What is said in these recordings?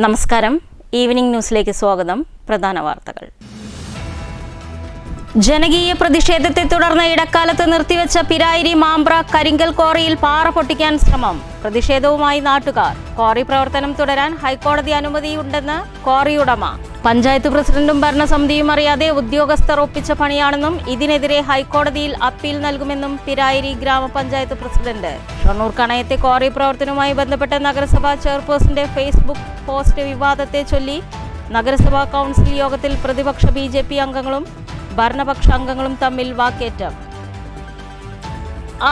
നമസ്കാരം. ഈവനിംഗ് ന്യൂസിലേക്ക് സ്വാഗതം. പ്രധാന വാർത്തകൾ. ജനകീയ പ്രതിഷേധത്തെ തുടർന്ന് ഇടക്കാലത്ത് നിർത്തിവെച്ച പിരായിരി മാമ്പ്ര കരിങ്കൽ ക്വാറിയിൽ പാറ പൊട്ടിക്കാൻ ശ്രമം. പ്രതിഷേധവുമായി നാട്ടുകാർ. ക്വാറി പ്രവർത്തനം തുടരാൻ ഹൈക്കോടതി അനുമതിയുണ്ടെന്ന് ക്വാറി ഉടമ. പഞ്ചായത്ത് പ്രസിഡന്റും ഭരണസമിതിയും അറിയാതെ ഉദ്യോഗസ്ഥർ ഒപ്പിച്ച പണിയാണെന്നും ഇതിനെതിരെ ഹൈക്കോടതിയിൽ അപ്പീൽ നൽകുമെന്നും പിരായിരി ഗ്രാമപഞ്ചായത്ത് പ്രസിഡന്റ്. ഷൊർണൂർ കണയത്തെ ക്വാറി പ്രവർത്തനവുമായി ബന്ധപ്പെട്ട് നഗരസഭാ ചെയർപേഴ്സന്റെ ഫേസ്ബുക്ക് പോസ്റ്റ് വിവാദത്തെ ചൊല്ലി നഗരസഭാ കൗൺസിൽ യോഗത്തിൽ പ്രതിപക്ഷ BJP അംഗങ്ങളും ഭരണപക്ഷ അംഗങ്ങളും തമ്മിൽ വാക്കേറ്റം.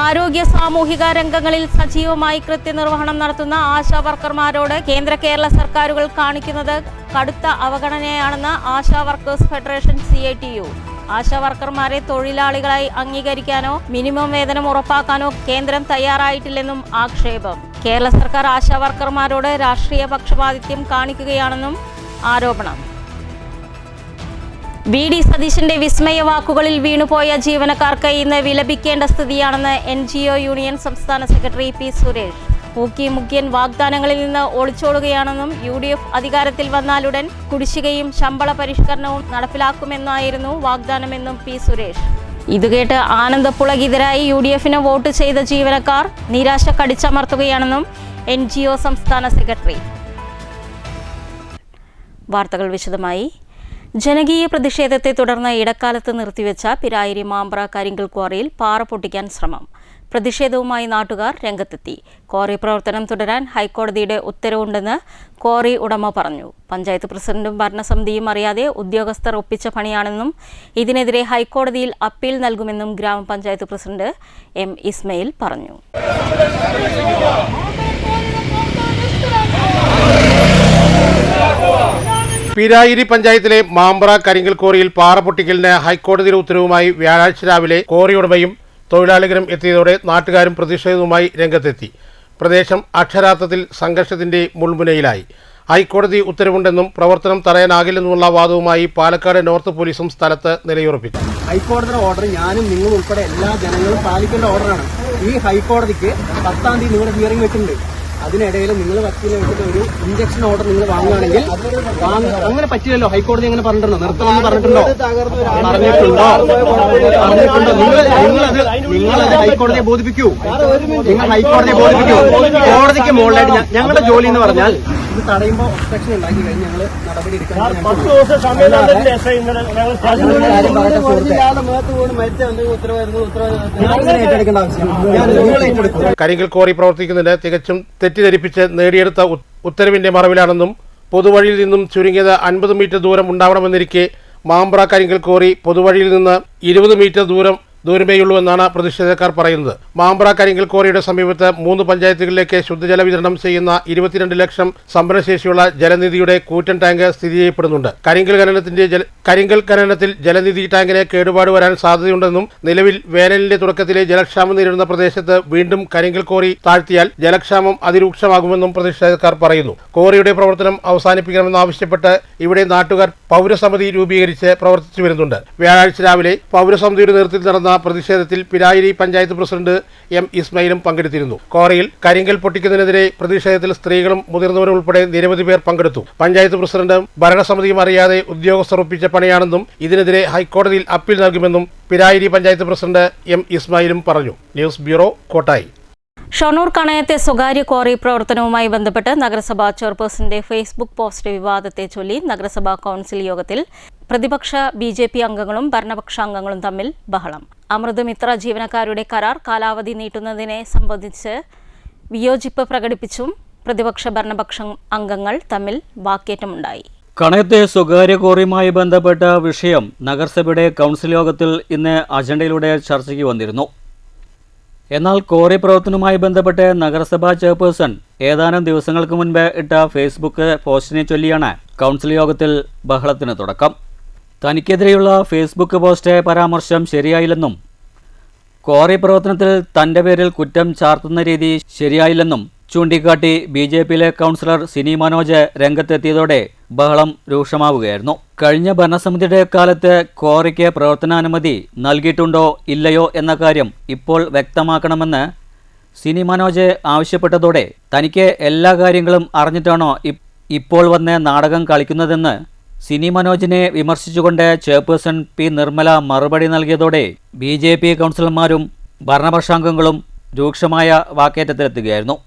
ആരോഗ്യ സാമൂഹിക രംഗങ്ങളിൽ സജീവമായി കൃത്യനിർവഹണം നടത്തുന്ന ആശാ വർക്കർമാരോട് കേരള സർക്കാരുകൾ കാണിക്കുന്നത് കടുത്ത അവഗണനയാണെന്ന് ASHA workers federation CITU. ASHA വർക്കർമാരെ തൊഴിലാളികളായി അംഗീകരിക്കാനോ മിനിമം വേതനം ഉറപ്പാക്കാനോ കേന്ദ്രം തയ്യാറായിട്ടില്ലെന്നും ആക്ഷേപം. കേരള സർക്കാർ ആശാ വർക്കർമാരോട് രാഷ്ട്രീയ പക്ഷപാതിത്വം കാണിക്കുകയാണെന്നും ആരോപണം. VD സതീശന്റെ വിസ്മയ വാക്കുകളിൽ വീണുപോയ ജീവനക്കാർക്ക് ഇന്ന് വിലപിക്കേണ്ട സ്ഥിതിയാണെന്ന് NGO യൂണിയൻ സംസ്ഥാന സെക്രട്ടറി P. സുരേഷ്. പൂക്കി മുഖ്യൻ വാഗ്ദാനങ്ങളിൽ നിന്ന് ഒളിച്ചോടുകയാണെന്നും UDF അധികാരത്തിൽ വന്നാലുടൻ കുടിശ്ശികയും ശമ്പള പരിഷ്കരണവും നടപ്പിലാക്കുമെന്നായിരുന്നു വാഗ്ദാനമെന്നും P. സുരേഷ്. ഇതുകേട്ട് ആനന്ദപ്പുളകിതരായി UDFന് വോട്ട് ചെയ്ത ജീവനക്കാർ നിരാശ കടിച്ചമർത്തുകയാണെന്നും NGO സംസ്ഥാന സെക്രട്ടറി. വാർത്തകൾ വിശദമായി. ജനകീയ പ്രതിഷേധത്തെ തുടർന്ന് ഇടക്കാലത്ത് നിർത്തിവെച്ച പിരായിരി മാമ്പ്ര കരിങ്കൽ ക്വാറിയിൽ പാറ പൊട്ടിക്കാൻ ശ്രമം. പ്രതിഷേധവുമായി നാട്ടുകാർ രംഗത്തെത്തി. ക്വാറി പ്രവർത്തനം തുടരാൻ ഹൈക്കോടതിയുടെ ഉത്തരവുണ്ടെന്ന് ക്വാറി ഉടമ പറഞ്ഞു. പഞ്ചായത്ത് പ്രസിഡന്റും ഭരണസമിതിയും അറിയാതെ ഉദ്യോഗസ്ഥർ ഒപ്പിച്ച പണിയാണെന്നും ഇതിനെതിരെ ഹൈക്കോടതിയിൽ അപ്പീൽ നൽകുമെന്നും ഗ്രാമപഞ്ചായത്ത് പ്രസിഡന്റ് M. ഇസ്മയിൽ പറഞ്ഞു. പിരായിരി പഞ്ചായത്തിലെ മാമ്പ്ര കരിങ്കൽ ക്വാറിയിൽ പാറ പൊട്ടിക്കലിന് ഹൈക്കോടതിയുടെ ഉത്തരവുമായി വ്യാഴാഴ്ച രാവിലെ ക്വാറി ഉടമയും തൊഴിലാളികളും എത്തിയതോടെ നാട്ടുകാരും പ്രതിഷേധവുമായി രംഗത്തെത്തി. പ്രദേശം അക്ഷരാർത്ഥത്തിൽ സംഘർഷത്തിന്റെ മുൾമുനയിലായി. ഹൈക്കോടതി ഉത്തരവുണ്ടെന്നും പ്രവർത്തനം തടയാനാകില്ലെന്നുമുള്ള വാദവുമായി പാലക്കാട് നോർത്ത് പോലീസും സ്ഥലത്ത് നിലയുറപ്പിച്ചു. ഹൈക്കോടതിയുടെ ഓർഡർ ഞാനും നിങ്ങൾ ഉൾപ്പെടെ എല്ലാ ജനങ്ങളും പാലിക്കേണ്ട ഓർഡറാണ്. ഈ ഹൈക്കോടതിക്ക് 10-ാം തീയതി നിങ്ങളുടെ ഹിയറിംഗ് വെച്ചിട്ടുണ്ട്. അതിനിടയിൽ നിങ്ങൾ വക്കീലെ വെച്ചിട്ട് ഒരു ഇഞ്ചക്ഷൻ ഓർഡർ നിങ്ങൾ വാങ്ങുകയാണെങ്കിൽ അങ്ങനെ പറ്റില്ലല്ലോ. ഹൈക്കോടതി അങ്ങനെ പറഞ്ഞിട്ടുണ്ടോ? നിർത്തണമെന്ന് പറഞ്ഞിട്ടുണ്ടോ? നിങ്ങളത് ഹൈക്കോടതിയെ ബോധിപ്പിക്കൂ. നിങ്ങൾ ഹൈക്കോടതിയെ ബോധിപ്പിക്കൂ. കോടതിക്ക് മുകളിലായിട്ട് ഞങ്ങളുടെ ജോലി എന്ന് പറഞ്ഞാൽ ഇത് തടയുമ്പോൾ ഒബ്സ്ട്രക്ഷൻ ഉണ്ടാക്കി കഴിഞ്ഞ് ഞങ്ങൾ നടപടി എടുക്കണം. കരിങ്കൽ ക്വാറി പ്രവർത്തിക്കുന്നതിന് തികച്ചും തെറ്റിദ്ധരിപ്പിച്ച് നേടിയെടുത്ത ഉത്തരവിന്റെ മറവിലാണെന്നും പൊതുവഴിയിൽ നിന്നും ചുരുങ്ങിയത് 50 മീറ്റർ ദൂരം ഉണ്ടാവണമെന്നിരിക്കെ മാമ്പ്ര കരിങ്കൽ ക്വാറി പൊതുവഴിയിൽ നിന്ന് 20 മീറ്റർ ദൂരമേയുള്ളൂവെന്നാണ് പ്രതിഷേധക്കാർ പറയുന്നത്. മാമ്പ്ര കരിങ്കൽ ക്വാറിയുടെ സമീപത്ത് 3 പഞ്ചായത്തുകളിലേക്ക് ശുദ്ധജല വിതരണം ചെയ്യുന്ന 22 ലക്ഷം സംഭരണശേഷിയുള്ള ജലനിധിയുടെ കൂറ്റൻ ടാങ്ക് സ്ഥിതി ചെയ്യപ്പെടുന്നുണ്ട്. കരിങ്കൽ ഖനനത്തിൽ ജലനിധി ടാങ്കിന് കേടുപാട് വരാൻ സാധ്യതയുണ്ടെന്നും നിലവിൽ വേനലിന്റെ തുടക്കത്തിലെ ജലക്ഷാമം നേരിടുന്ന പ്രദേശത്ത് വീണ്ടും കരിങ്കൽ ക്വാറി താഴ്ത്തിയാൽ ജലക്ഷാമം അതിരൂക്ഷമാകുമെന്നും പ്രതിഷേധക്കാർ പറയുന്നു. ക്വാറിയുടെ പ്രവർത്തനം അവസാനിപ്പിക്കണമെന്നാവശ്യപ്പെട്ട് ഇവിടെ നാട്ടുകാർ പൗരസമിതി രൂപീകരിച്ച് പ്രവർത്തിച്ചു വരുന്നുണ്ട്. വ്യാഴാഴ്ച രാവിലെ പൗരസമിതിയുടെ നേതൃത്വത്തിൽ നടന്ന പ്രതിഷേധത്തിൽ പിരായിരി പഞ്ചായത്ത് പ്രസിഡന്റ് M. ഇസ്മയിലും പങ്കെടുത്തിരുന്നു. ക്വാറിയിൽ കരിങ്കൽ പൊട്ടിക്കുന്നതിനെതിരെ പ്രതിഷേധത്തിൽ സ്ത്രീകളും മുതിർന്നവരും ഉൾപ്പെടെ നിരവധി പേർ പങ്കെടുത്തു. പഞ്ചായത്ത് പ്രസിഡന്റും ഭരണസമിതിയും അറിയാതെ ഉദ്യോഗസ്ഥർ ഒപ്പിച്ച പണിയാണെന്നും ഇതിനെതിരെ ഹൈക്കോടതിയിൽ അപ്പീൽ നൽകുമെന്നും പിരായിരി പഞ്ചായത്ത് പ്രസിഡന്റ് M. ഇസ്മയിലും പറഞ്ഞു. News bureau, Kottayi. ഷൊർണൂർ കണയത്തെ സ്വകാര്യ ക്വാറി പ്രവർത്തനവുമായി ബന്ധപ്പെട്ട് നഗരസഭാ ചെയർപേഴ്സന്റെ ഫേസ്ബുക്ക് പോസ്റ്റ് വിവാദത്തെ ചൊല്ലി നഗരസഭാ കൗൺസിൽ യോഗത്തിൽ പ്രതിപക്ഷ BJP അംഗങ്ങളും ഭരണപക്ഷ അംഗങ്ങളും തമ്മിൽ ബഹളം. അമൃതമിത്ര ജീവനക്കാരുടെ കരാർ കാലാവധി നീട്ടുന്നതിനെ സംബന്ധിച്ച് വിയോജിപ്പ് പ്രകടിപ്പിച്ചും പ്രതിപക്ഷ ഭരണപക്ഷ അംഗങ്ങൾ തമ്മിൽ വാക്കേറ്റമുണ്ടായി. കണയത്തെ സ്വകാര്യ ക്വാറിയുമായി ബന്ധപ്പെട്ട വിഷയം നഗരസഭയുടെ കൗൺസിൽ യോഗത്തിൽ ഇന്ന് അജണ്ടയിലൂടെ ചർച്ചയ്ക്ക് വന്നിരുന്നു. എന്നാൽ ക്വാറി പ്രവർത്തനവുമായി ബന്ധപ്പെട്ട് നഗരസഭാ ചെയർപേഴ്സൺ ഏതാനും ദിവസങ്ങൾക്ക് മുൻപ് ഇട്ട ഫേസ്ബുക്ക് പോസ്റ്റിനെ ചൊല്ലിയാണ് കൗൺസിൽ യോഗത്തിൽ ബഹളത്തിന് തുടക്കം. തനിക്കെതിരെയുള്ള ഫേസ്ബുക്ക് പോസ്റ്റ് പരാമർശം ശരിയായില്ലെന്നും ക്വാറി പ്രവർത്തനത്തിൽ തന്റെ പേരിൽ കുറ്റം ചാർത്തുന്ന രീതി ശരിയായില്ലെന്നും ചൂണ്ടിക്കാട്ടി BJPയിലെ കൗൺസിലർ സിനി മനോജ് രംഗത്തെത്തിയതോടെ ബഹളം രൂക്ഷമാവുകയായിരുന്നു. കഴിഞ്ഞ ഭരണസമിതിയുടെ കാലത്ത് ക്വാറിക്ക് പ്രവർത്തനാനുമതി നൽകിയിട്ടുണ്ടോ ഇല്ലയോ എന്ന കാര്യം ഇപ്പോൾ വ്യക്തമാക്കണമെന്ന് സിനി മനോജ് ആവശ്യപ്പെട്ടതോടെ തനിക്ക് എല്ലാ കാര്യങ്ങളും അറിഞ്ഞിട്ടാണോ ഇപ്പോൾ വന്ന് നാടകം കളിക്കുന്നതെന്ന് സിനി മനോജിനെ വിമർശിച്ചുകൊണ്ട് ചെയർപേഴ്സൺ പി നിർമ്മല മറുപടി നൽകിയതോടെ BJP കൗൺസിലർമാരും ഭരണപക്ഷാംഗങ്ങളും രൂക്ഷമായ വാക്കേറ്റത്തിലെത്തുകയായിരുന്നു.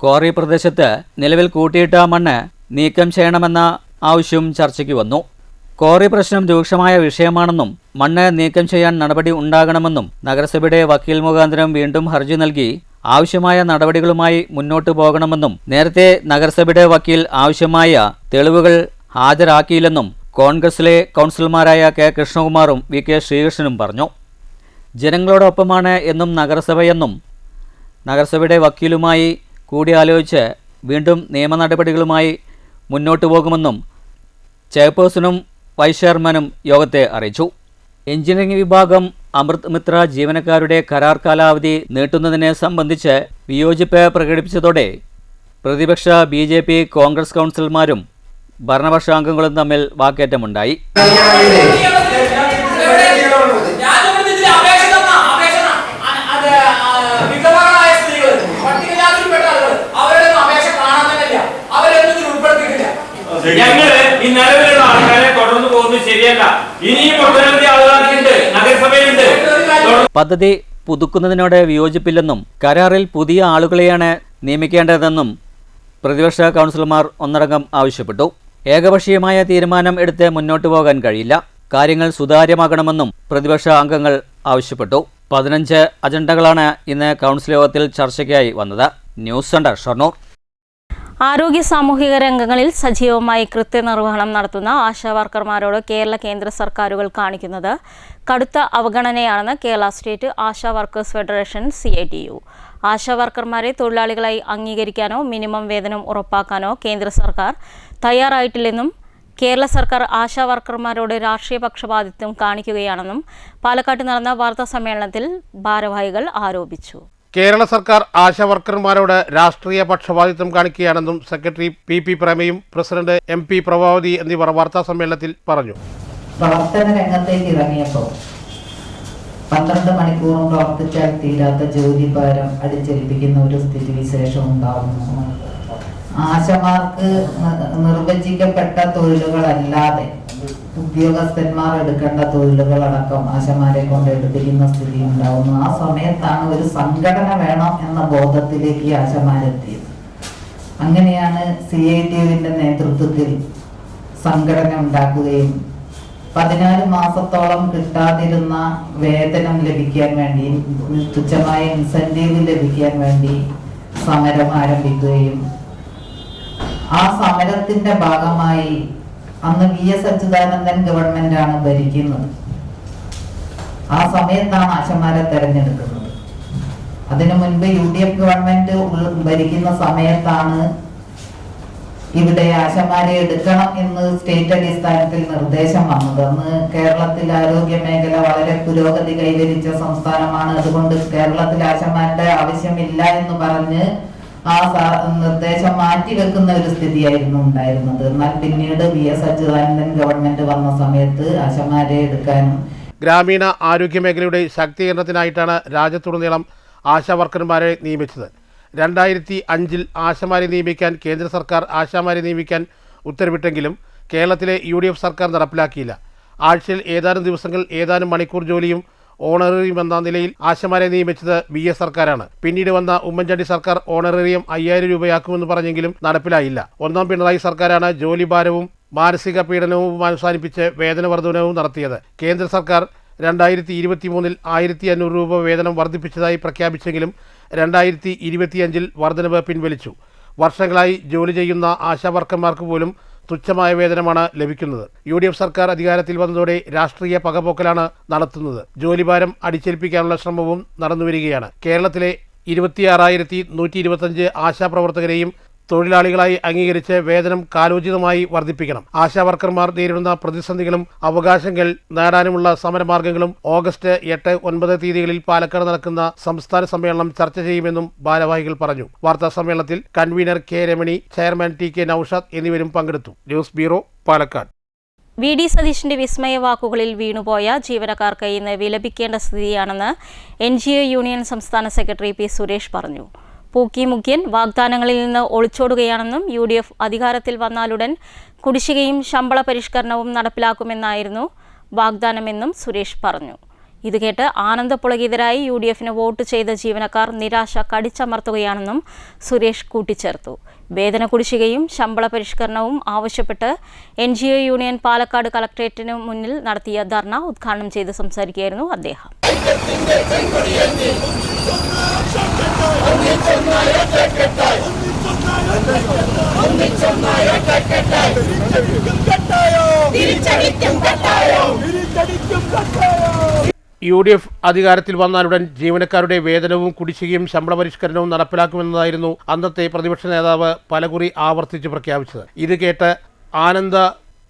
ക്വാറി പ്രദേശത്ത് നിലവിൽ കൂട്ടിയിട്ട മണ്ണ് നീക്കം ചെയ്യണമെന്ന ആവശ്യം ചർച്ചയ്ക്ക് വന്നു. ക്വാറി പ്രശ്നം രൂക്ഷമായ വിഷയമാണെന്നും മണ്ണ് നീക്കം ചെയ്യാൻ നടപടി ഉണ്ടാകണമെന്നും നഗരസഭയുടെ വക്കീൽ മുഖാന്തരം വീണ്ടും ഹർജി നൽകി ആവശ്യമായ നടപടികളുമായി മുന്നോട്ടു പോകണമെന്നും നേരത്തെ നഗരസഭയുടെ വക്കീൽ ആവശ്യമായ തെളിവുകൾ ഹാജരാക്കിയില്ലെന്നും കോൺഗ്രസിലെ കൗൺസിലർമാരായ കെ കൃഷ്ണകുമാറും VK ശ്രീകൃഷ്ണനും പറഞ്ഞു. ജനങ്ങളോടൊപ്പമാണ് എന്നും നഗരസഭയെന്നും നഗരസഭയുടെ വക്കീലുമായി കൂടിയാലോചിച്ച് വീണ്ടും നിയമ നടപടികളുമായി മുന്നോട്ടു പോകുമെന്നും ചെയർപേഴ്സണും വൈസ് ചെയർമാനും യോഗത്തെ അറിയിച്ചു. എഞ്ചിനീയറിംഗ് വിഭാഗം അമൃത് മിത്ര ജീവനക്കാരുടെ കരാർ കാലാവധി നീട്ടുന്നതിനെ സംബന്ധിച്ച് വിയോജിപ്പ് പ്രകടിപ്പിച്ചതോടെ പ്രതിപക്ഷ BJP കോൺഗ്രസ് കൗൺസിലർമാരും ഭരണപക്ഷാംഗങ്ങളും തമ്മിൽ വാക്കേറ്റമുണ്ടായി. ഞങ്ങള് ഈ നിലവിലുള്ള ആൾക്കാരെ തുടർന്ന് പോകുന്നത് ശരിയല്ല. ഇനിയും ഒട്ടനവധി ആളുകളുണ്ട്, നഗരസഭയിലുണ്ട്. പദ്ധതി പുതുക്കുന്നതിനോട് വിയോജിപ്പില്ലെന്നും കരാറിൽ പുതിയ ആളുകളെയാണ് നിയമിക്കേണ്ടതെന്നും പ്രതിപക്ഷ കൗൺസിലർമാർ ഒന്നടങ്കം ആവശ്യപ്പെട്ടു. ഏകപക്ഷീയമായ തീരുമാനം എടുത്ത് മുന്നോട്ടു പോകാൻ കഴിയില്ല. കാര്യങ്ങൾ സുതാര്യമാകണമെന്നും പ്രതിപക്ഷ അംഗങ്ങൾ ആവശ്യപ്പെട്ടു. 15 അജണ്ടകളാണ് ഇന്ന് കൗൺസിൽ യോഗത്തിൽ ചർച്ചയ്ക്കായി വന്നത്. News centre Shoranur. ആരോഗ്യ സാമൂഹിക രംഗങ്ങളിൽ സജീവമായി കൃത്യനിർവഹണം നടത്തുന്ന ആശാവർക്കർമാരോട് കേന്ദ്ര സർക്കാരുകൾ കാണിക്കുന്നത് കടുത്ത അവഗണനയാണെന്ന് Kerala state ASHA workers federation CITU. ആശാവർക്കർമാരെ തൊഴിലാളികളായി അംഗീകരിക്കാനോ മിനിമം വേതനം ഉറപ്പാക്കാനോ കേന്ദ്ര സർക്കാർ തയ്യാറായിട്ടില്ലെന്നും കേരള സർക്കാർ ആശാവർക്കർമാരോട് രാഷ്ട്രീയ പക്ഷപാതിത്വം കാണിക്കുകയാണെന്നും പാലക്കാട്ട് നടന്ന വാർത്താ സമ്മേളനത്തിൽ ഭാരവാഹികൾ ആരോപിച്ചു. കേരള സർക്കാർ ആശാവർക്കർമാരോട് രാഷ്ട്രീയ പക്ഷപാതിത്വം കാണിക്കുകയാണെന്നും സെക്രട്ടറി PP പ്രേമയും പ്രസിഡന്റ് MP പ്രഭാവതി എന്നിവർ വാർത്താ സമ്മേളനത്തിൽ പറഞ്ഞു. പ്രവർത്തന രംഗത്തേക്ക് ഇറങ്ങിയപ്പോൾ 12 മണിക്കൂറും പ്രവർത്തിച്ചാൽ തീരാത്ത ജോലിഭാരം അടിച്ചേൽപ്പിക്കുന്ന ഒരു സ്ഥിതിവിശേഷം ഉണ്ടാകുന്നു. ആശമാർക്ക് നിർവചിക്കപ്പെട്ട തൊഴിലുകളല്ലാതെ ഉദ്യോഗസ്ഥന്മാർ എടുക്കേണ്ട തൊഴിലുകളടക്കം ആശമാരെ കൊണ്ട് എടുപ്പിക്കുന്ന സ്ഥിതി ഉണ്ടാവുന്നു. ആ സമയത്താണ് ഒരു സംഘടന വേണം എന്ന ബോധത്തിലേക്ക് ആശമാരെത്തിയത്. അങ്ങനെയാണ് CITUവിന്റെ നേതൃത്വത്തിൽ സംഘടന ഉണ്ടാക്കുകയും 14 മാസത്തോളം കിട്ടാതിരുന്ന വേതനം ലഭിക്കാൻ വേണ്ടി, തുച്ഛമായ ഇൻസെന്റീവ് ലഭിക്കാൻ വേണ്ടി സമരം ആരംഭിക്കുകയും ആ സമരത്തിന്റെ ഭാഗമായി അന്ന് VS അച്യുതാനന്ദൻ ഗവൺമെന്റാണ് ഭരിക്കുന്നത്. ആ സമയത്താണ് ആശമാരെ തെരഞ്ഞെടുക്കുന്നത്. അതിനു മുൻപ് UDF ഗവൺമെന്റ് ഭരിക്കുന്ന സമയത്താണ് ഇവിടെ ആശമാരെ എടുക്കണം എന്ന് സ്റ്റേറ്റ് അടിസ്ഥാനത്തിൽ നിർദ്ദേശം വന്നത്. അന്ന് കേരളത്തിൽ ആരോഗ്യ മേഖല വളരെ പുരോഗതി കൈവരിച്ച സംസ്ഥാനമാണ്. അതുകൊണ്ട് കേരളത്തിൽ ആശമാരുടെ ആവശ്യമില്ല എന്ന് പറഞ്ഞ് ആ നിർദ്ദേശം മാറ്റിവെക്കുന്ന ഒരു സ്ഥിതിയായിരുന്നു ഉണ്ടായിരുന്നത്. എന്നാൽ പിന്നീട് VS അച്യുതാനന്ദൻ ഗവൺമെന്റ് വന്ന സമയത്ത് ആശമാരെ എടുക്കാനും ഗ്രാമീണ ആരോഗ്യ മേഖലയുടെ ശാക്തീകരണത്തിനായിട്ടാണ് രാജ്യത്തുടനീളം ആശാവർക്കർമാരെ നിയമിച്ചത്. 2005 ആശമാരെ നിയമിക്കാൻ കേന്ദ്ര സർക്കാർ ആശാമാരെ നിയമിക്കാൻ ഉത്തരവിട്ടെങ്കിലും കേരളത്തിലെ UDF സർക്കാർ നടപ്പിലാക്കിയില്ല. ആഴ്ചയിൽ ഏതാനും ദിവസങ്ങൾ ഏതാനും മണിക്കൂർ ജോലിയും ഓണറേറിയം എന്ന നിലയിൽ ആശമാരെ നിയമിച്ചത് VS സർക്കാരാണ്. പിന്നീട് വന്ന ഉമ്മൻചാണ്ടി സർക്കാർ ഓണറേറിയം 5000 രൂപയാക്കുമെന്ന് പറഞ്ഞെങ്കിലും നടപ്പിലായില്ല. ഒന്നാം പിണറായി സർക്കാരാണ് ജോലിഭാരവും മാനസിക പീഡനവും അവസാനിപ്പിച്ച് വേതന വർധനവും നടത്തിയത്. കേന്ദ്ര സർക്കാർ 2023 1500 രൂപ വേതനം വർദ്ധിപ്പിച്ചതായി പ്രഖ്യാപിച്ചെങ്കിലും 2025 വർധനവ് പിൻവലിച്ചു. വർഷങ്ങളായി ജോലി ചെയ്യുന്ന ആശാവർക്കർമാർക്ക് പോലും തുച്ഛമായ വേതനമാണ് ലഭിക്കുന്നത്. UDF സർക്കാർ അധികാരത്തിൽ വന്നതോടെ രാഷ്ട്രീയ പകപോക്കലാണ് നടത്തുന്നത്. ജോലിഭാരം അടിച്ചേൽപ്പിക്കാനുള്ള ശ്രമവും നടന്നുവരികയാണ്. കേരളത്തിലെ 26,125 ആശാപ്രവർത്തകരെയും തൊഴിലാളികളായി അംഗീകരിച്ച് വേതനം കാലോചിതമായി വർദ്ധിപ്പിക്കണം. ആശാവർക്കർമാർ നേരിടുന്ന പ്രതിസന്ധികളും അവകാശങ്ങൾ നേടാനുമുള്ള സമരമാർഗങ്ങളും ഓഗസ്റ്റ് 8-9 തീയതികളിൽ പാലക്കാട് നടക്കുന്ന സംസ്ഥാന സമ്മേളനം ചർച്ച ചെയ്യുമെന്നും ഭാരവാഹികൾ പറഞ്ഞു. വാർത്താ സമ്മേളനത്തിൽ convener K Ramani, chairman T K. Naushad എന്നിവരും പങ്കെടുത്തു. News bureau, Palakkad. വി.ഡി. സതീശിന്റെ വിസ്മയ വാക്കുകളിൽ വീണുപോയ ജീവനക്കാർക്ക് ഇന്ന് വിലപിക്കേണ്ട സ്ഥിതിയാണെന്ന് NGO യൂണിയൻ സംസ്ഥാന സെക്രട്ടറി പി. സുരേഷ് പറഞ്ഞു. പൂക്കി മുഖ്യൻ വാഗ്ദാനങ്ങളിൽ നിന്ന് ഒളിച്ചോടുകയാണെന്നും UDF അധികാരത്തിൽ വന്നാലുടൻ കുടിശ്ശികയും ശമ്പള പരിഷ്കരണവും നടപ്പിലാക്കുമെന്നായിരുന്നു വാഗ്ദാനമെന്നും സുരേഷ് പറഞ്ഞു. ഇത് കേട്ട് ആനന്ദപുളകിതരായി UDFന് വോട്ട് ചെയ്ത ജീവനക്കാർ നിരാശ കടിച്ചമർത്തുകയാണെന്നും സുരേഷ് കൂട്ടിച്ചേർത്തു. വേതന കുടിശ്ശികയും ശമ്പള പരിഷ്കരണവും ആവശ്യപ്പെട്ട് NGO യൂണിയൻ പാലക്കാട് കളക്ടറേറ്റിന് മുന്നിൽ നടത്തിയ ധർണ ഉദ്ഘാടനം ചെയ്ത് സംസാരിക്കുകയായിരുന്നു അദ്ദേഹം. UDF അധികാരത്തിൽ വന്നാലുടൻ ജീവനക്കാരുടെ വേതനവും കുടിശ്ശികയും ശമ്പള പരിഷ്കരണവും നടപ്പിലാക്കുമെന്നതായിരുന്നു അന്നത്തെ പ്രതിപക്ഷ നേതാവ് പലകുറി ആവർത്തിച്ച് പ്രഖ്യാപിച്ചത്. ഇത് കേട്ട്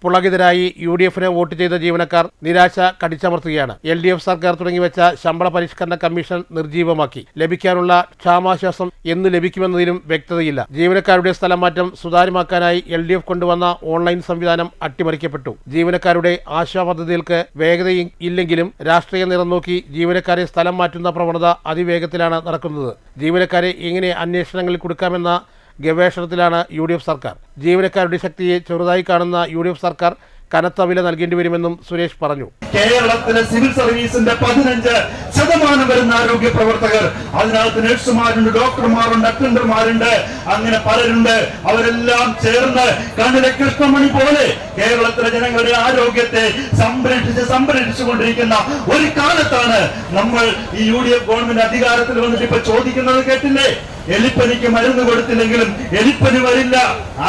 പുളകിതരായി UDFന് വോട്ട് ചെയ്ത ജീവനക്കാർ നിരാശ കടിച്ചമർത്തുകയാണ്. LDF സർക്കാർ തുടങ്ങിവെച്ച ശമ്പള പരിഷ്കരണ കമ്മീഷൻ നിർജീവമാക്കി. ലഭിക്കാനുള്ള ക്ഷാമാശ്വാസം എന്ന് ലഭിക്കുമെന്നതിലും വ്യക്തതയില്ല. ജീവനക്കാരുടെ സ്ഥലം മാറ്റം സുതാര്യമാക്കാനായി LDF കൊണ്ടുവന്ന ഓൺലൈൻ സംവിധാനം അട്ടിമറിക്കപ്പെട്ടു. ജീവനക്കാരുടെ ആശാ പദ്ധതികൾക്ക് വേഗതയില്ലെങ്കിലും രാഷ്ട്രീയ നിറം നോക്കി ജീവനക്കാരെ സ്ഥലം മാറ്റുന്ന പ്രവണത അതിവേഗത്തിലാണ് നടക്കുന്നത്. ജീവനക്കാരെ എങ്ങനെ അന്വേഷണങ്ങളിൽ കൊടുക്കാമെന്ന ഗവേഷണത്തിലാണ് UDF സർക്കാർ. ജീവനക്കാരുടെ ശക്തിയെ ചെറുതായി കാണുന്ന UDF സർക്കാർ കനത്ത വില നൽകേണ്ടി വരുമെന്നും സുരേഷ് പറഞ്ഞു. കേരളത്തിലെ സിവിൽ സർവീസിന്റെ 15% വരുന്ന ആരോഗ്യ പ്രവർത്തകർ, അതിനകത്ത് നഴ്സുമാരുണ്ട്, ഡോക്ടർമാരുണ്ട്, അറ്റൻഡർമാരുണ്ട്, അങ്ങനെ പലരുണ്ട്. അവരെല്ലാം ചേർന്ന് കണ്ണിലെ കൃഷ്ണമണി പോലെ കേരളത്തിലെ ജനങ്ങളുടെ ആരോഗ്യത്തെ സംരക്ഷിച്ചുകൊണ്ടിരിക്കുന്ന ഒരു കാലത്താണ് നമ്മൾ ഈ UDF ഗവൺമെന്റ് അധികാരത്തിൽ വന്നിട്ട് ഇപ്പൊ ചോദിക്കുന്നത് കേട്ടില്ലേ? എലിപ്പനിക്ക് മരുന്ന് കൊടുത്തില്ലെങ്കിലും എലിപ്പനി വരില്ല.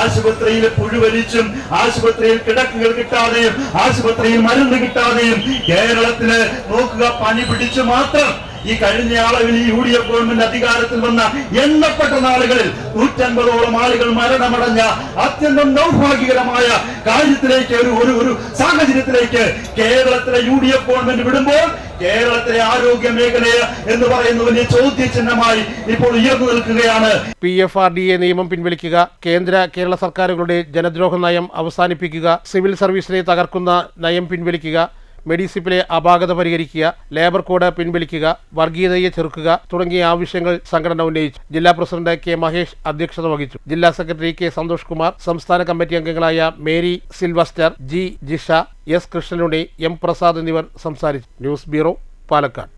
ആശുപത്രിയിൽ പുഴുവലിച്ചും ആശുപത്രിയിൽ കിടക്കുകൾ കിട്ടാതെയും ആശുപത്രിയിൽ മരുന്ന് കിട്ടാതെയും കേരളത്തില് നോക്കുക പനി പിടിച്ചു മാത്രം ഈ കഴിഞ്ഞ അളവിൽ ഈ UDF ഗവൺമെന്റ് അധികാരത്തിൽ വന്ന എണ്ണപ്പെട്ട നാളുകളിൽ 150ഓളം ആളുകൾ മരണമടഞ്ഞ അത്യന്തം ദൗർഭാഗ്യകരമായ കാര്യത്തിലേക്ക് ഒരു സാഹചര്യത്തിലേക്ക് കേരളത്തിലെ UDF ഗവൺമെന്റ് വിടുമ്പോൾ കേരളത്തിലെ ആരോഗ്യ മേഖലയെ എന്ന് പറയുന്ന വലിയ ചോദ്യചിഹ്നമായി ഇപ്പോൾ ഉയർന്നു നിൽക്കുകയാണ്. PFRDA നിയമം പിൻവലിക്കുക, കേരള സർക്കാരുകളുടെ ജനദ്രോഹ നയം അവസാനിപ്പിക്കുക, സിവിൽ സർവീസിനെ തകർക്കുന്ന നയം പിൻവലിക്കുക, മെഡിസിപ്പിലെ അപാകത പരിഹരിക്കുക, ലേബർ കോഡ് പിൻവലിക്കുക, വർഗീയതയെ ചെറുക്കുക തുടങ്ങിയ ആവശ്യങ്ങൾ സംഘടന ഉന്നയിച്ചു. ജില്ലാ പ്രസിഡന്റ് കെ. മഹേഷ് അധ്യക്ഷത വഹിച്ചു. ജില്ലാ സെക്രട്ടറി കെ. സന്തോഷ് കുമാർ, സംസ്ഥാന കമ്മിറ്റി അംഗങ്ങളായ Mary Sylvester, G. Jisha, S. Krishnanunni, M. Prasad എന്നിവർ സംസാരിച്ചു. News bureau, Palakkad.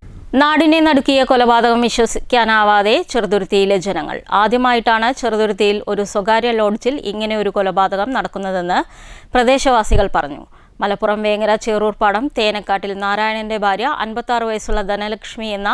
നാടിനെ നടുക്കിയ കൊലപാതകം വിശ്വസിക്കാനാവാതെ ചെറുതുരുത്തിയിലെ ജനങ്ങൾ. ആദ്യമായിട്ടാണ് ചെറുതുരുത്തിയിൽ ഒരു സ്വകാര്യ ലോഡ്ജിൽ ഇങ്ങനെ ഒരു കൊലപാതകം നടക്കുന്നതെന്ന് പ്രദേശവാസികൾ പറഞ്ഞു. മലപ്പുറം വേങ്ങര ചേറൂർപ്പാടം തേനക്കാട്ടിൽ നാരായണന്റെ ഭാര്യ 56 വയസ്സുള്ള ധനലക്ഷ്മി എന്ന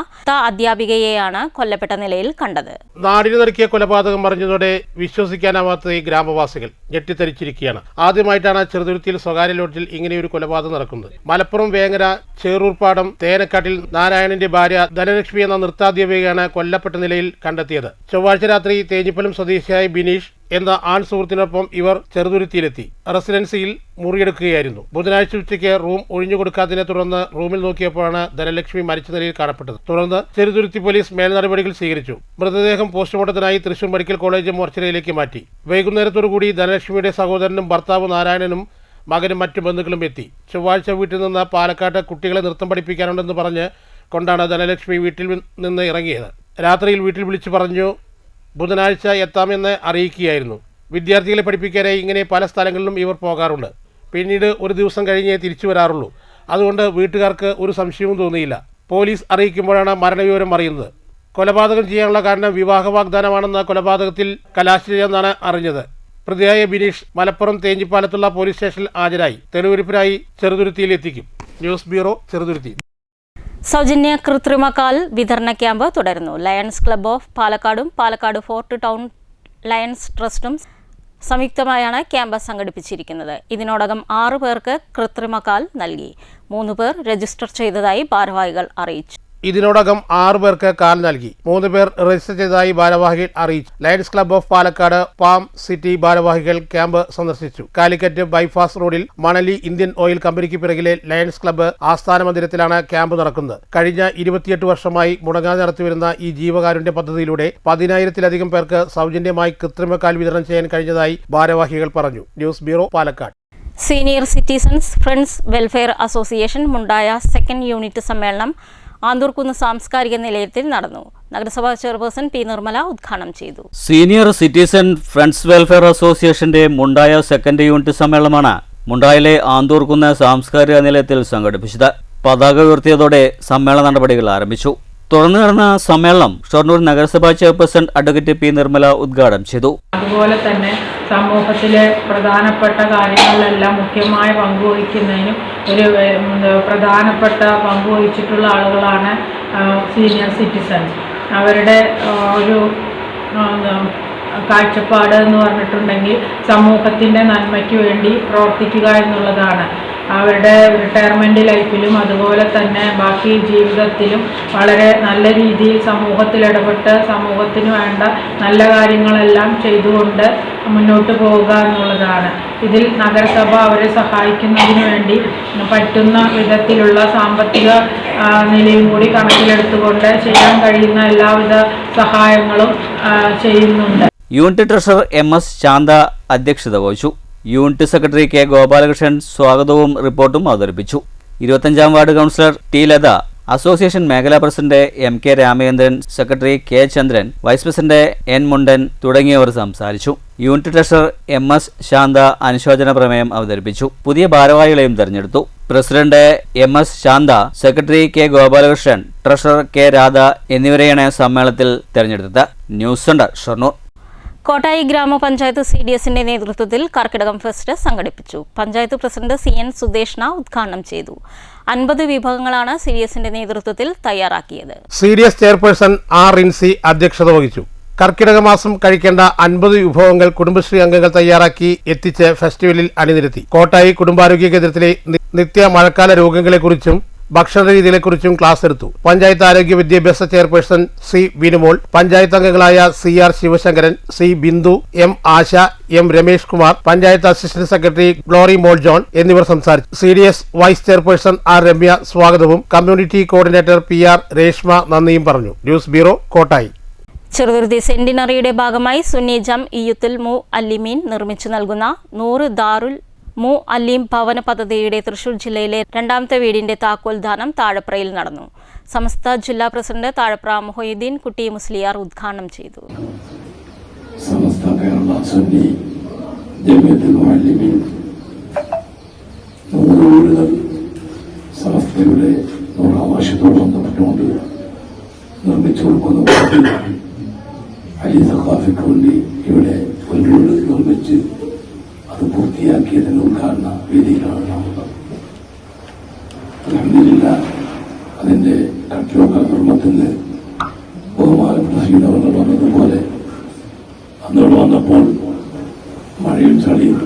അധ്യാപികയെയാണ് കൊല്ലപ്പെട്ട നിലയിൽ കണ്ടത്. നാടിന് നടുക്കിയ കൊലപാതകം പറഞ്ഞതോടെ വിശ്വസിക്കാനാവാത്ത ഈ ഗ്രാമവാസികൾ ഞെട്ടിത്തരിച്ചിരിക്കുകയാണ്. ആദ്യമായിട്ടാണ് ചെറുതുരുത്തിയിൽ സ്വകാര്യ ലോഡ്ജിൽ ഇങ്ങനെയൊരു കൊലപാതകം നടക്കുന്നത്. മലപ്പുറം വേങ്ങര ചേറൂർപ്പാടം തേനക്കാട്ടിൽ നാരായണന്റെ ഭാര്യ ധനലക്ഷ്മി എന്ന നൃത്താധ്യാപികയാണ് കൊല്ലപ്പെട്ട നിലയിൽ കണ്ടെത്തിയത്. ചൊവ്വാഴ്ച രാത്രി തേഞ്ഞിപ്പലം സ്വദേശിയായ ബിനീഷ് എന്ന ആൺ സുഹൃത്തിനൊപ്പം ഇവർ ചെറുതുരുത്തിയിലെത്തി റെസിഡൻസിയിൽ മുറിയെടുക്കുകയായിരുന്നു. ബുധനാഴ്ച ഉച്ചയ്ക്ക് റൂം ഒഴിഞ്ഞുകൊടുക്കാത്തതിനെ തുടർന്ന് റൂമിൽ നോക്കിയപ്പോഴാണ് ധനലക്ഷ്മി മരിച്ച നിലയിൽ കാണപ്പെട്ടത്. തുടർന്ന് ചെറുതുരുത്തി പോലീസ് മേൽനടപടികൾ സ്വീകരിച്ചു. മൃതദേഹം പോസ്റ്റ്മോർട്ടത്തിനായി തൃശൂർ മെഡിക്കൽ കോളേജ് മോർച്ചറിയിലേക്ക് മാറ്റി. വൈകുന്നേരത്തോടുകൂടി ധനലക്ഷ്മിയുടെ സഹോദരനും ഭർത്താവ് നാരായണനും മകനും മറ്റു ബന്ധുക്കളും എത്തി. ചൊവ്വാഴ്ച വീട്ടിൽ നിന്ന് പാലക്കാട്ട് കുട്ടികളെ നൃത്തം പഠിപ്പിക്കാനുണ്ടെന്ന് പറഞ്ഞ് കൊണ്ടാണ് ധനലക്ഷ്മി വീട്ടിൽ നിന്ന് ഇറങ്ങിയത്. രാത്രിയിൽ വീട്ടിൽ വിളിച്ചു പറഞ്ഞു ബുധനാഴ്ച എത്താമെന്ന് അറിയിക്കുകയായിരുന്നു. വിദ്യാർത്ഥികളെ പഠിപ്പിക്കാനായി ഇങ്ങനെ പല സ്ഥലങ്ങളിലും ഇവർ പോകാറുണ്ട്. പിന്നീട് ഒരു ദിവസം കഴിഞ്ഞേ തിരിച്ചു വരാറുള്ളൂ. അതുകൊണ്ട് വീട്ടുകാർക്ക് ഒരു സംശയവും തോന്നിയില്ല. പോലീസ് അറിയിക്കുമ്പോഴാണ് മരണവിവരം അറിയുന്നത്. കൊലപാതകം ചെയ്യാനുള്ള കാരണം വിവാഹ വാഗ്ദാനമാണെന്ന കൊലപാതകത്തിൽ കലാശിച്ചെന്നാണ് അറിഞ്ഞത്. പ്രതിയായ ബിനീഷ് മലപ്പുറം തേഞ്ഞിപ്പാലത്തുള്ള പോലീസ് സ്റ്റേഷനിൽ ഹാജരായി തെളിവെടുപ്പിനായി ചെറുതുരുത്തിയിൽ എത്തിക്കും. News bureau, Cheruthuruthy. സൗജന്യ കൃത്രിമക്കാൽ വിതരണ ക്യാമ്പ് തുടരുന്നു. ലയൺസ് ക്ലബ്ബ് ഓഫ് പാലക്കാടും പാലക്കാട് ഫോർട്ട് ടൗൺ ലയൺസ് ട്രസ്റ്റും സംയുക്തമായാണ് ക്യാമ്പ് സംഘടിപ്പിച്ചിരിക്കുന്നത്. ഇതിനോടകം 6 പേർക്ക് കൃത്രിമക്കാൽ നൽകി. 3 പേർ രജിസ്റ്റർ ചെയ്തതായി ഭാരവാഹികൾ അറിയിച്ചു. ഇതിനോടകം 6 പേർക്ക് കാൽ നൽകി. 3 പേർ രജിസ്റ്റർ ചെയ്തതായി ഭാരവാഹികൾ അറിയിച്ചു. Lions club of Palakkad palm city ഭാരവാഹികൾ ക്യാമ്പ് സന്ദർശിച്ചു. കാലിക്കറ്റ് ബൈപ്പാസ് റോഡിൽ മണലി ഇന്ത്യൻ ഓയിൽ കമ്പനിക്ക് പിറകിലെ ലയൺസ് ക്ലബ്ബ് ആസ്ഥാന മന്ദിരത്തിലാണ് ക്യാമ്പ് നടക്കുന്നത്. കഴിഞ്ഞ 28 വർഷമായി മുടങ്ങാതെ നടത്തിവരുന്ന ഈ ജീവകാരുണ്യ പദ്ധതിയിലൂടെ 10,000-ലധികം പേർക്ക് സൗജന്യമായി കൃത്രിമക്കാൽ വിതരണം ചെയ്യാൻ കഴിഞ്ഞതായി ഭാരവാഹികൾ പറഞ്ഞു. News bureau, Palakkad. Senior citizens friends welfare association Mundaya second unit സമ്മേളനം ആന്തൂർക്കുന്ന് സാംസ്കാരിക നിലയത്തിൽ നടന്നു. നഗരസഭാ ചെയർപേഴ്സൺ പി നിർമ്മല ഉദ്ഘാടനം ചെയ്തു. സീനിയർ സിറ്റിസൺ ഫ്രണ്ട്സ് വെൽഫെയർ അസോസിയേഷന്റെ മുണ്ടായ സെക്കൻഡ് യൂണിറ്റ് സമ്മേളനമാണ് മുണ്ടായിലെ ആന്തൂർക്കുന്ന് സാംസ്കാരിക നിലയത്തിൽ സംഘടിപ്പിച്ചത്. പതാക ഉയർത്തിയതോടെ സമ്മേളന നടപടികൾ ആരംഭിച്ചു. തുടർന്ന് നടന്ന സമ്മേളനം ഷൊർണൂർ നഗരസഭാ ചെയർപേഴ്സൺ അഡ്വക്കേറ്റ് പി നിർമ്മല ഉദ്ഘാടനം ചെയ്തു. അതുപോലെ തന്നെ സമൂഹത്തിലെ പ്രധാനപ്പെട്ട കാര്യങ്ങളിലെല്ലാം മുഖ്യമായ പങ്കുവഹിക്കുന്നതിനും പ്രധാനപ്പെട്ട പങ്കുവഹിച്ചിട്ടുള്ള ആളുകളാണ് സീനിയർ സിറ്റിസൺസ്. അവരുടെ ഒരു കാഴ്ചപ്പാട് എന്ന് പറഞ്ഞിട്ടുണ്ടെങ്കിൽ സമൂഹത്തിൻ്റെ നന്മയ്ക്ക് വേണ്ടി പ്രവർത്തിക്കുക എന്നുള്ളതാണ്. അവരുടെ റിട്ടയർമെൻറ്റ് ലൈഫിലും അതുപോലെ തന്നെ ബാക്കി ജീവിതത്തിലും വളരെ നല്ല രീതിയിൽ സമൂഹത്തിൽ ഇടപെട്ട് സമൂഹത്തിന് വേണ്ട നല്ല കാര്യങ്ങളെല്ലാം ചെയ്തുകൊണ്ട് മുന്നോട്ട് പോവുക എന്നുള്ളതാണ്. ഇതിൽ നഗരസഭ അവരെ സഹായിക്കുന്നതിന് വേണ്ടി പറ്റുന്ന വിധത്തിലുള്ള സാമ്പത്തിക നിലയും കൂടി കണക്കിലെടുത്തുകൊണ്ട് ചെയ്യാൻ കഴിയുന്ന എല്ലാവിധ സഹായങ്ങളും ചെയ്യുന്നുണ്ട്. യൂണിറ്റ് ട്രഷറർ MS ശാന്ത അധ്യക്ഷത വഹിച്ചു. യൂണിറ്റ് സെക്രട്ടറി കെ ഗോപാലകൃഷ്ണൻ സ്വാഗതവും റിപ്പോർട്ടും അവതരിപ്പിച്ചു. 25-ാം ward councillor T Latha, association മേഖലാ president MK Ramachandran, secretary K Chandran, vice president N Mundan തുടങ്ങിയവർ സംസാരിച്ചു. യൂണിറ്റ് ട്രഷറർ MS ശാന്ത അനുശോചന പ്രമേയം അവതരിപ്പിച്ചു. പുതിയ ഭാരവാഹികളെയും തെരഞ്ഞെടുത്തു. President MS Shantha, secretary K Gopalakrishnan, treasurer K Radha എന്നിവരെയാണ് സമ്മേളനത്തിൽ തെരഞ്ഞെടുത്തത്. News centre, Shoranur. കോട്ടായി ഗ്രാമപഞ്ചായത്ത് CDSന്റെ നേതൃത്വത്തിൽ കർക്കിടകം ഫെസ്റ്റ് സംഘടിപ്പിച്ചു. പഞ്ചായത്ത് പ്രസിഡന്റ് CN സുദേഷ്ണ ഉദ്ഘാടനം ചെയ്തു. 50 വിഭവങ്ങളാണ് CDSന്റെ നേതൃത്വത്തിൽ തയ്യാറാക്കിയത്. CDS ചെയർപേഴ്സൺ R റിൻസി അധ്യക്ഷത വഹിച്ചു. കർക്കിടക മാസം കഴിക്കേണ്ട 50 വിഭവങ്ങൾ കുടുംബശ്രീ അംഗങ്ങൾ തയ്യാറാക്കി എത്തിച്ച് ഫെസ്റ്റിവലിൽ അണിനിരത്തി. കോട്ടായി കുടുംബാരോഗ്യ കേന്ദ്രത്തിലെ നിത്യ മഴക്കാല രോഗങ്ങളെക്കുറിച്ചും ഭക്ഷണ രീതികളെക്കുറിച്ചും ക്ലാസ് എടുത്തു. പഞ്ചായത്ത് ആരോഗ്യ വിദ്യാഭ്യാസ ചെയർപേഴ്സൺ C വിനുമോൾ, പഞ്ചായത്ത് അംഗങ്ങളായ CR Sivasankaran, C Bindu, M Asha, M Ramesh Kumar, panchayat assistant secretary Glory Mol John എന്നിവർ സംസാരിച്ചു. CDS vice chairperson R Ramya സ്വാഗതവും കമ്മ്യൂണിറ്റി കോർഡിനേറ്റർ PR രേഷ്മ നന്ദിയും പറഞ്ഞു. News bureau, Kottayi. ചെറുതുരുത്തി സെന്റിനറിയുടെ ഭാഗമായി സുന്നി ജം ഇയുത്തുൽ മു അല്ലിമീൻ നിർമ്മിച്ചു നൽകുന്ന 100 ദാറുൽ മു അലീം ഭവന പദ്ധതിയുടെ തൃശൂർ ജില്ലയിലെ 2ാമത്തെ വീടിന്റെ താക്കോൽദാനം താഴപ്രയിൽ നടന്നു. സമസ്ത ജില്ലാ പ്രസിഡന്റ് താഴപ്ര മൊഹീദ്ദീൻ കുട്ടി മുസ്ലിയാർ ഉദ്ഘാടനം ചെയ്തു. സമസ്ത കേരള സുന്നി ജമിയത്തുൽ മുഅല്ലിമീൻ 100 വീടുകൾ സമസ്തയുടെ 100ാം വർഷത്തോട് ബന്ധപ്പെട്ടുകൊണ്ട് നിർമ്മിച്ചു കൊടുക്കുന്ന അലി സഖാഫിക്ക് വേണ്ടി ഇവിടെ ഒരു വീട് നിർമ്മിച്ച് അത് പൂർത്തിയാക്കിയതിന്റെ ഉദ്ഘാടന വേദിയിലാണ് നാമുള്ളത്. അൽഹംദുലില്ലാഹ് അതിന്റെ കട്ടിലൊക്കെ നിർമ്മത്തിന് ബഹുമാനപ്പെട്ട സീതവങ്ങൾ വന്നതുപോലെ അന്നോട് വന്നപ്പോൾ മഴയും ചളിയും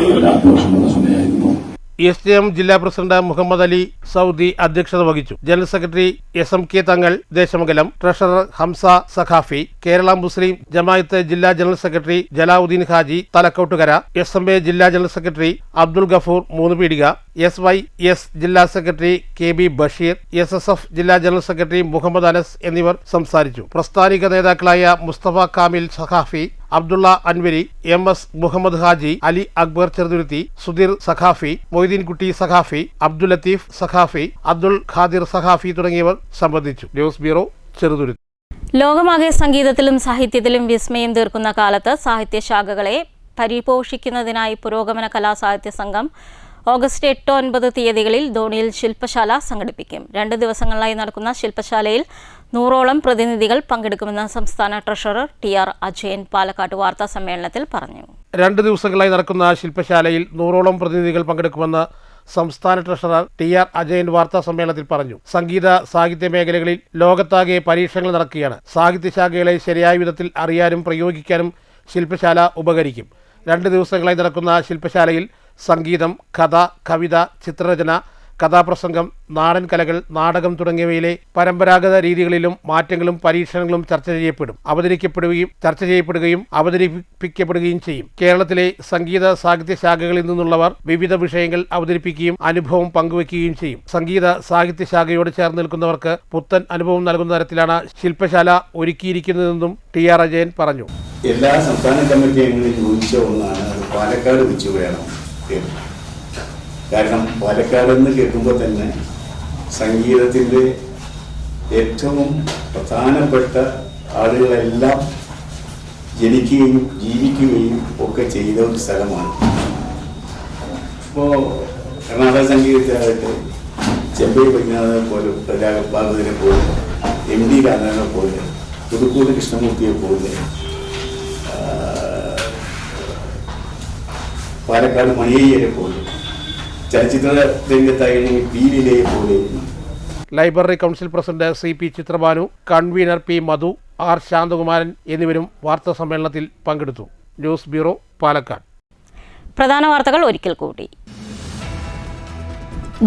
വല്ലാത്ത വർഷമുള്ള സമയമായിരുന്നു. SJM ജില്ലാ പ്രസിഡന്റ് മുഹമ്മദ് അലി സൗദി അധ്യക്ഷത വഹിച്ചു. General secretary SMK Thangal Desamangalam, treasurer Hamza Saqafi, Kerala Muslim Jamaath ജില്ലാ general secretary Jalaluddin Haji Thalakkottukara, SMA ജില്ലാ ജനറൽ സെക്രട്ടറി അബ്ദുൽ ഗഫൂർ 3 പീടിക, SYS ജില്ലാ സെക്രട്ടറി KB ബഷീർ, SSF ജില്ലാ ജനറൽ സെക്രട്ടറി മുഹമ്മദ് അനസ് എന്നിവർ സംസാരിച്ചു. പ്രസ്ഥാനിക നേതാക്കളായ മുസ്തഫ കാമിൽ സഖാഫി, അബ്ദുള്ള അൻവരി, MS മുഹമ്മദ് ഹാജി, അലി അക്ബർ ചെറുതുരുത്തി, സുധീർ സഖാഫി, മൊയ്തീൻകുട്ടി സഖാഫി, അബ്ദുൽ ലത്തീഫ് സഖാഫി, അബ്ദുൽ ഖാദിർ സഖാഫി തുടങ്ങിയവർ സംബന്ധിച്ചു. News bureau, Cheruthuruthy. ലോകമാകെ സംഗീതത്തിലും സാഹിത്യത്തിലും വിസ്മയം തീർക്കുന്ന കാലത്ത് സാഹിത്യശാഖകളെ പരിപോഷിക്കുന്നതിനായി പുരോഗമന കലാസാഹിത്യ സംഘം ഓഗസ്റ്റ് 8-9 തീയതികളിൽ ധോണിയിൽ ശില്പശാല സംഘടിപ്പിക്കും. 2 ദിവസങ്ങളിലായി നടക്കുന്ന ശില്പശാലയിൽ 100ഓളം പ്രതിനിധികൾ പങ്കെടുക്കുമെന്ന് സംസ്ഥാന ട്രഷറർ TR അജയൻ പാലക്കാട് വാർത്താ സമ്മേളനത്തിൽ പറഞ്ഞു. 2 ദിവസങ്ങളായി നടക്കുന്ന ശില്പശാലയിൽ 100ഓളം പ്രതിനിധികൾ പങ്കെടുക്കുമെന്ന് സംസ്ഥാന ട്രഷറർ TR അജയൻ വാർത്താ സമ്മേളനത്തിൽ പറഞ്ഞു. സംഗീത സാഹിത്യ മേഖലകളിൽ ലോകത്താകെ പരീക്ഷണങ്ങൾ നടക്കുകയാണ്. സാഹിത്യശാഖകളെ ശരിയായ വിധത്തിൽ അറിയാനും പ്രയോഗിക്കാനും ശില്പശാല ഉപകരിക്കും. 2 ദിവസങ്ങളായി നടക്കുന്ന ശില്പശാലയിൽ സംഗീതം, കഥ, കവിത, ചിത്രരചന, കഥാപ്രസംഗം, നാടൻ കലകൾ, നാടകം തുടങ്ങിയവയിലെ പരമ്പരാഗത രീതികളിലും മാറ്റങ്ങളും പരീക്ഷണങ്ങളും ചർച്ച ചെയ്യപ്പെടും, അവതരിപ്പിക്കപ്പെടുകയും ചെയ്യും. കേരളത്തിലെ സംഗീത സാഹിത്യ ശാഖകളിൽ നിന്നുള്ളവർ വിവിധ വിഷയങ്ങൾ അവതരിപ്പിക്കുകയും അനുഭവം പങ്കുവയ്ക്കുകയും ചെയ്യും. സംഗീത സാഹിത്യ ശാഖയോട് ചേർന്ന് നിൽക്കുന്നവർക്ക് പുത്തൻ അനുഭവം നൽകുന്ന തരത്തിലാണ് ശില്പശാല ഒരുക്കിയിരിക്കുന്നതെന്നും TR അജയൻ പറഞ്ഞു. എല്ലാ സംസ്ഥാന കമ്മിറ്റി അംഗങ്ങളും ചോദിച്ച ഒന്നാണ് അത് പാലക്കാട് വെച്ച് വേണം. കാരണം പാലക്കാട് എന്ന് കേൾക്കുമ്പോൾ തന്നെ സംഗീതത്തിൻ്റെ ഏറ്റവും പ്രധാനപ്പെട്ട ആളുകളെല്ലാം ജനിക്കുകയും ജീവിക്കുകയും ഒക്കെ ചെയ്ത ഒരു സ്ഥലമാണ്. ഇപ്പോൾ കർണാടക സംഗീതത്തിലാകട്ടെ ചെമ്പൈ വൈദ്യനാഥനെ പോലെ, ഭാഗവതിനെ പോലെ, MD രാധാനെ പോലെ, പുതുക്കോട് കൃഷ്ണമൂർത്തിയെ പോലെ, പാലക്കാട് മണിയയ്യരെ പോലെ, ചലച്ചിത്ര രംഗത്തായിരുന്നെങ്കിൽ P. ലീലയെ പോലെ. Library council president CP Chitrabhanu, convener P. മധു, R. ശാന്തകുമാരൻ എന്നിവരും വാർത്താ സമ്മേളനത്തിൽ പങ്കെടുത്തു. News bureau, Palakkad. പ്രധാന വാർത്തകൾ ഒരിക്കൽ കൂടി.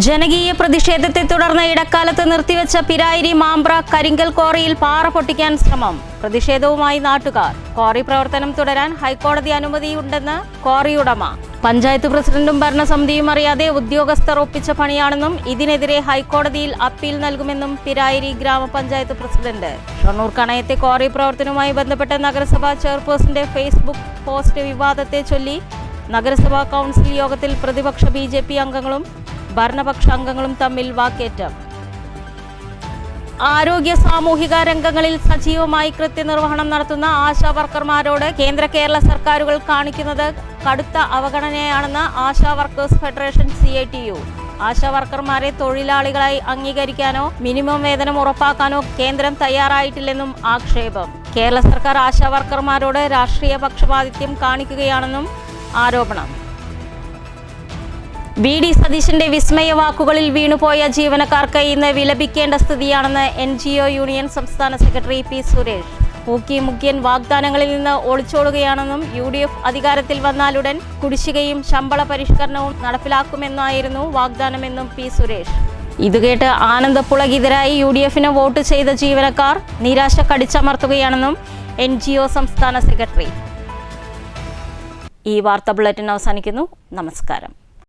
ജനകീയ പ്രതിഷേധത്തെ തുടർന്ന് ഇടക്കാലത്ത് നിർത്തിവെച്ച പിരായിരി മാമ്പ്ര കരിങ്കൽ ക്വാറിയിൽ പാറ പൊട്ടിക്കാൻ ശ്രമം. പ്രതിഷേധവുമായി നാട്ടുകാർ. ക്വാറി പ്രവർത്തനം തുടരാൻ ഹൈക്കോടതി അനുമതിയുണ്ടെന്ന് ക്വാറി ഉടമ. പഞ്ചായത്ത് പ്രസിഡന്റും ഭരണസമിതിയും അറിയാതെ ഉദ്യോഗസ്ഥർ ഒപ്പിച്ച പണിയാണെന്നും ഇതിനെതിരെ ഹൈക്കോടതിയിൽ അപ്പീൽ നൽകുമെന്നും പിരായിരി ഗ്രാമപഞ്ചായത്ത് പ്രസിഡന്റ്. ഷൊർണൂർ കണയത്തെ ക്വാറി പ്രവർത്തനവുമായി ബന്ധപ്പെട്ട നഗരസഭാ ചെയർപേഴ്സന്റെ ഫേസ്ബുക്ക് പോസ്റ്റ് വിവാദത്തെ ചൊല്ലി നഗരസഭാ കൗൺസിൽ യോഗത്തിൽ പ്രതിപക്ഷ BJP അംഗങ്ങളും ഭരണപക്ഷ അംഗങ്ങളും തമ്മിൽ വാക്കേറ്റം. ആരോഗ്യ സാമൂഹിക രംഗങ്ങളിൽ സജീവമായി കൃത്യനിർവഹണം നടത്തുന്ന ആശാ വർക്കർമാരോട് കേരള സർക്കാരുകൾ കാണിക്കുന്നത് കടുത്ത അവഗണനയാണെന്ന് ASHA workers federation CITU. ASHA വർക്കർമാരെ തൊഴിലാളികളായി അംഗീകരിക്കാനോ മിനിമം വേതനം ഉറപ്പാക്കാനോ കേന്ദ്രം തയ്യാറായിട്ടില്ലെന്നും ആക്ഷേപം. കേരള സർക്കാർ ആശാ വർക്കർമാരോട് രാഷ്ട്രീയ പക്ഷപാതിത്വം കാണിക്കുകയാണെന്നും ആരോപണം. VD സതീശന്റെ വിസ്മയ വാക്കുകളിൽ വീണുപോയ ജീവനക്കാർക്ക് ഇന്ന് വിലപിക്കേണ്ട സ്ഥിതിയാണെന്ന് NGO യൂണിയൻ സംസ്ഥാന സെക്രട്ടറി P. സുരേഷ്. മുഖ്യൻ വാഗ്ദാനങ്ങളിൽ നിന്ന് ഒളിച്ചോടുകയാണെന്നും UDF അധികാരത്തിൽ വന്നാലുടൻ കുടിശ്ശികയും ശമ്പള പരിഷ്കരണവും നടപ്പിലാക്കുമെന്നായിരുന്നു വാഗ്ദാനമെന്നും P. സുരേഷ്. ഇതുകേട്ട് ആനന്ദപ്പുളകിതരായി UDFന് വോട്ട് ചെയ്ത ജീവനക്കാർ നിരാശ കടിച്ചമർത്തുകയാണെന്നും NGO സംസ്ഥാന സെക്രട്ടറി. ഈ വാർത്താ ബുള്ളറ്റിൻ അവസാനിക്കുന്നു. നമസ്കാരം.